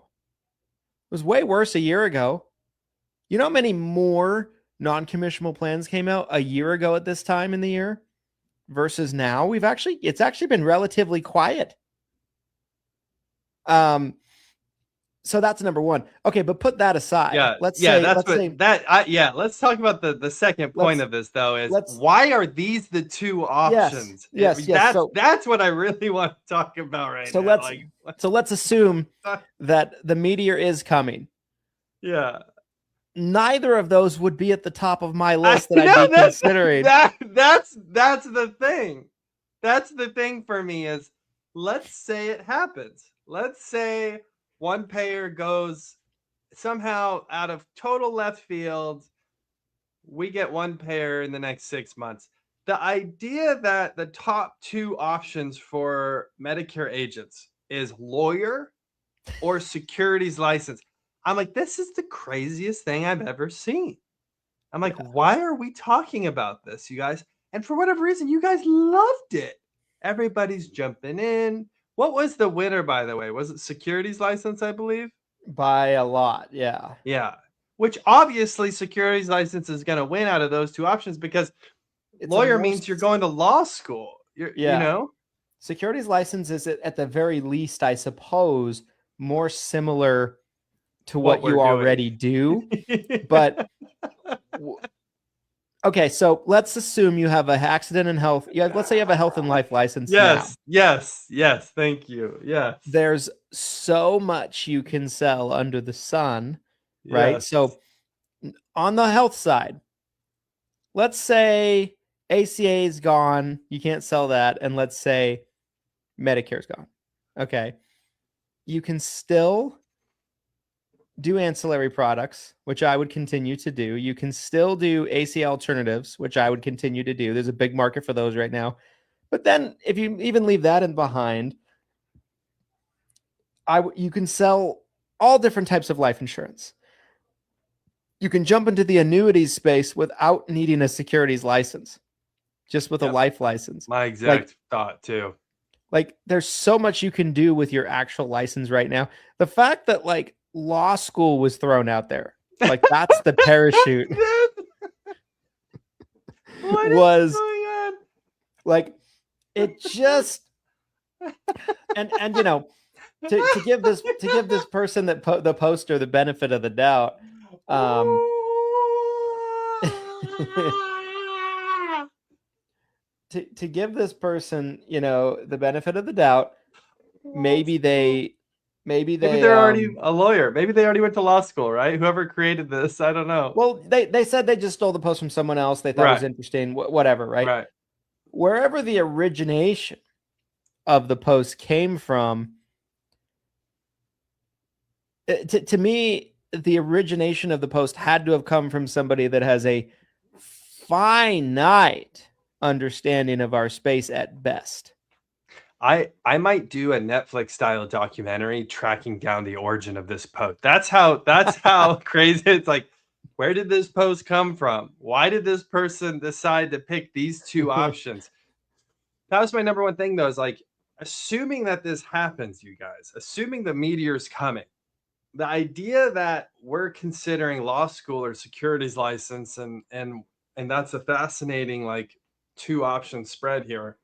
was way worse a year ago. You know how many more non-commissionable plans came out a year ago at this time in the year versus now? It's actually been relatively quiet. So that's number one. Okay, but put that aside. Let's talk about the second point of this, though, is why are these the two options? Yes. That's what I really want to talk about right now. So let's assume that the meteor is coming. Yeah. neither of those would be at the top of my list that I'd be considering. That's the thing. That's the thing for me is, let's say it happens. Let's say one payer goes somehow out of total left field. We get one payer in the next 6 months. The idea that the top two options for Medicare agents is lawyer or securities license. I'm like, this is the craziest thing I've ever seen. I'm like, why are we talking about this, you guys? And for whatever reason, you guys loved it. Everybody's jumping in. What was the winner, by the way? Was it securities license, I believe? By a lot, yeah. Yeah. Which obviously securities license is going to win out of those two options because lawyer means you're going to law school. You know? Securities license is at the very least, I suppose, more similar to what you already do. But okay, so let's assume you have a accident and health. Yeah, let's say you have a health and life license. Yes. Thank you. Yes. There's so much you can sell under the sun, right? Yes. So on the health side, let's say ACA is gone, you can't sell that, and let's say Medicare's gone. Okay. You can still do ancillary products, which I would continue to do. You can still do ACA alternatives, which I would continue to do. There's a big market for those right now. But then if you even leave that in behind, you can sell all different types of life insurance. You can jump into the annuities space without needing a securities license, just with a life license. My exact thought too. Like there's so much you can do with your actual license right now. The fact that like law school was thrown out there, like that's the parachute. Was going on? Like it just and you know to give this person that the poster the benefit of the doubt. To give this person, you know, the benefit of the doubt, maybe they're already a lawyer. Maybe they already went to law school, right? Whoever created this, I don't know. Well, they said they just stole the post from someone else. They thought it was interesting, whatever, right? Right. Wherever the origination of the post came from, to me, the origination of the post had to have come from somebody that has a finite understanding of our space at best. I might do a Netflix style documentary tracking down the origin of this post. That's how crazy it's like. Where did this post come from? Why did this person decide to pick these two options? That was my number one thing though, is like assuming that this happens, you guys, assuming the meteor's coming. The idea that we're considering law school or securities license and that's a fascinating like two option spread here.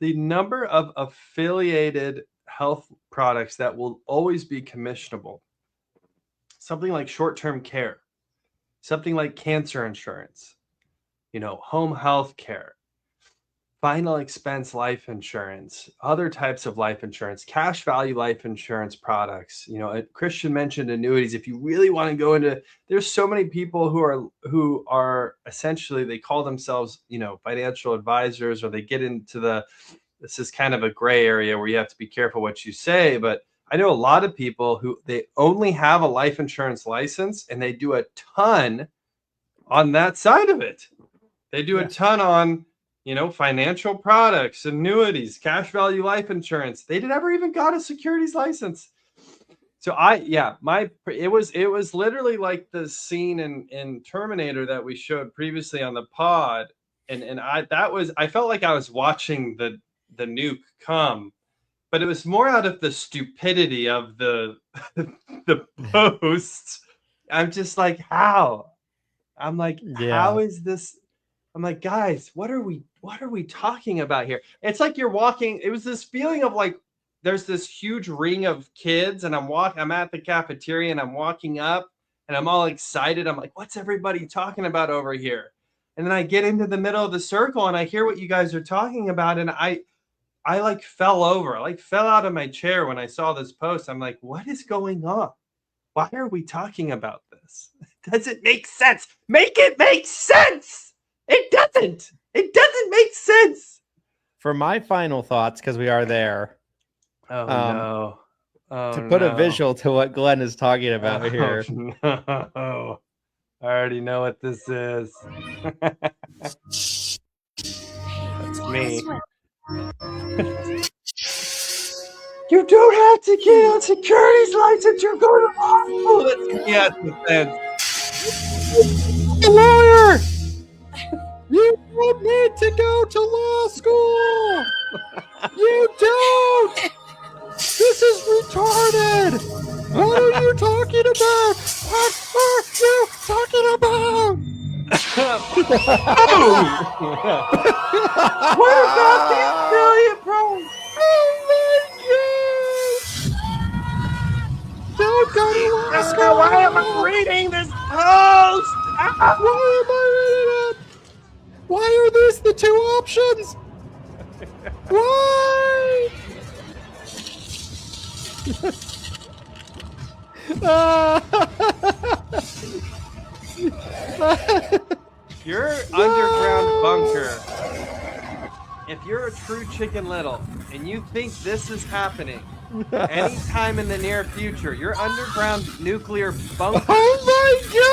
The number of affiliated health products that will always be commissionable, something like short-term care, something like cancer insurance, you know, home health care, final expense life insurance, other types of life insurance, cash value life insurance products. You know, Christian mentioned annuities. If you really want to go into, there's so many people who are essentially, they call themselves, you know, financial advisors, or they get into this is kind of a gray area where you have to be careful what you say. But I know a lot of people who they only have a life insurance license and they do a ton on that side of it. They do a ton on, you know, financial products, annuities, cash value life insurance. They never even got a securities license. So it was literally like the scene in Terminator that we showed previously on the pod. And I felt like I was watching the nuke come, but it was more out of the stupidity of the posts. I'm just like, how? I'm like, how is this? I'm like, guys, what are we talking about here? It's like you're walking. It was this feeling of like, there's this huge ring of kids and I'm at the cafeteria and I'm walking up and I'm all excited. I'm like, what's everybody talking about over here? And then I get into the middle of the circle and I hear what you guys are talking about. And I like fell over. I like fell out of my chair when I saw this post. I'm like, what is going on? why are we talking about this? Does it make sense? Make it make sense. It doesn't. It doesn't make sense. For my final thoughts, because we are there. Oh no. Oh, to put no. a visual to what Glenn is talking about here. No. I already know what this is. That's me. You don't have to get a securities license. You're going to law school. Yes, The lawyer! You don't need to go to law school! You don't! This is retarded! What are you talking about? What are you talking about? What about the affiliate program? Oh my God! Don't go to law school! Why am I reading this post? Why am I reading it? Why are these the two options? Why? Your underground bunker. If you're a true Chicken Little and you think this is happening anytime in the near future, your underground nuclear bunker. Oh my God!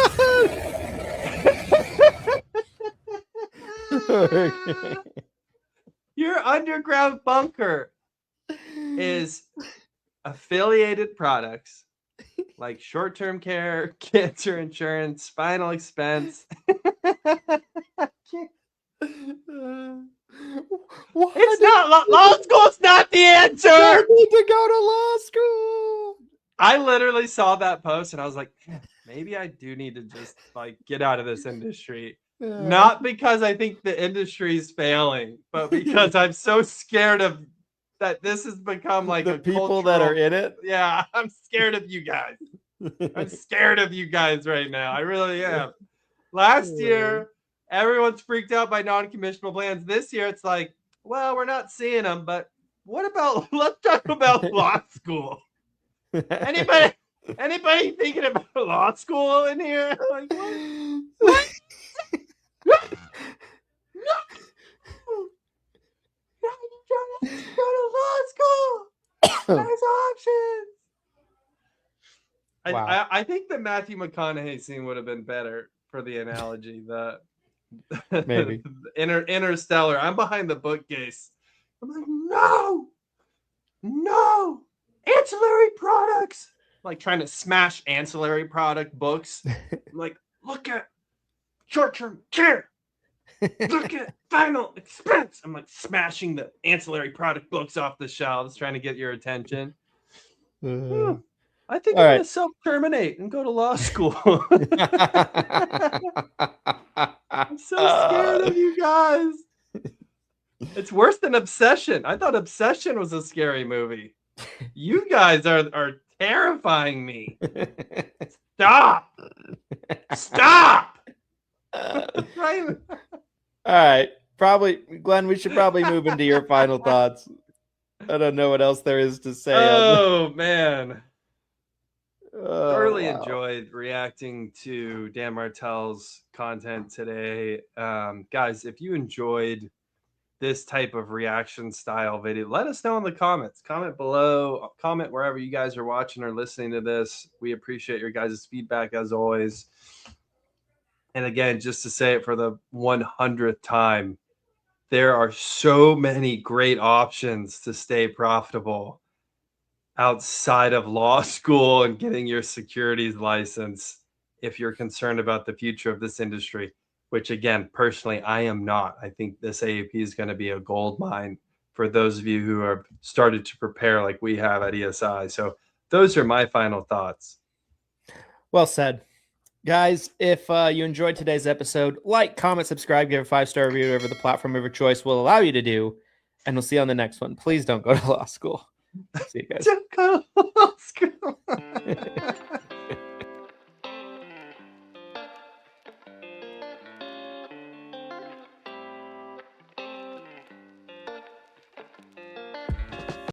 Your underground bunker is affiliated products like short-term care, cancer insurance, spinal expense. It's not law school's not the answer. I need to go to law school. I literally saw that post and I was like, maybe I do need to just like get out of this industry. Not because I think the industry is failing, but because I'm so scared of that this has become like the a people that are in it. Yeah, I'm scared of you guys. I'm scared of you guys right now. I really am. Last year, everyone's freaked out by non-commissionable plans. This year, it's like, well, we're not seeing them, but what about, let's talk about law school. Anybody thinking about law school in here? Like, what? No, go to law school. There's options. Wow. I think the Matthew McConaughey scene would have been better for the analogy. The Maybe Interstellar. I'm behind the bookcase. I'm like, no, ancillary products. I'm like trying to smash ancillary product books. I'm like, look at short-term care. Look at final expense. I'm like smashing the ancillary product books off the shelves, trying to get your attention. I think I'm going to self-terminate and go to law school. I'm so scared of you guys. It's worse than Obsession. I thought Obsession was a scary movie. You guys are terrifying me. Stop. Right? All right. Probably, Glenn, we should probably move into your final thoughts. I don't know what else there is to say. Oh, man. Thoroughly enjoyed reacting to Dan Martell's content today. Guys, if you enjoyed this type of reaction style video, let us know in the comments. Comment below, comment wherever you guys are watching or listening to this. We appreciate your guys' feedback as always. And again, just to say it for the 100th time, there are so many great options to stay profitable outside of law school and getting your securities license if you're concerned about the future of this industry, which again, personally, I am not. I think this AAP is going to be a gold mine for those of you who have started to prepare like we have at ESI. So those are my final thoughts. Well said. Guys, if you enjoyed today's episode, like, comment, subscribe, give a 5-star review, whatever the platform of your choice will allow you to do. And we'll see you on the next one. Please don't go to law school. See you guys. Don't go to law school.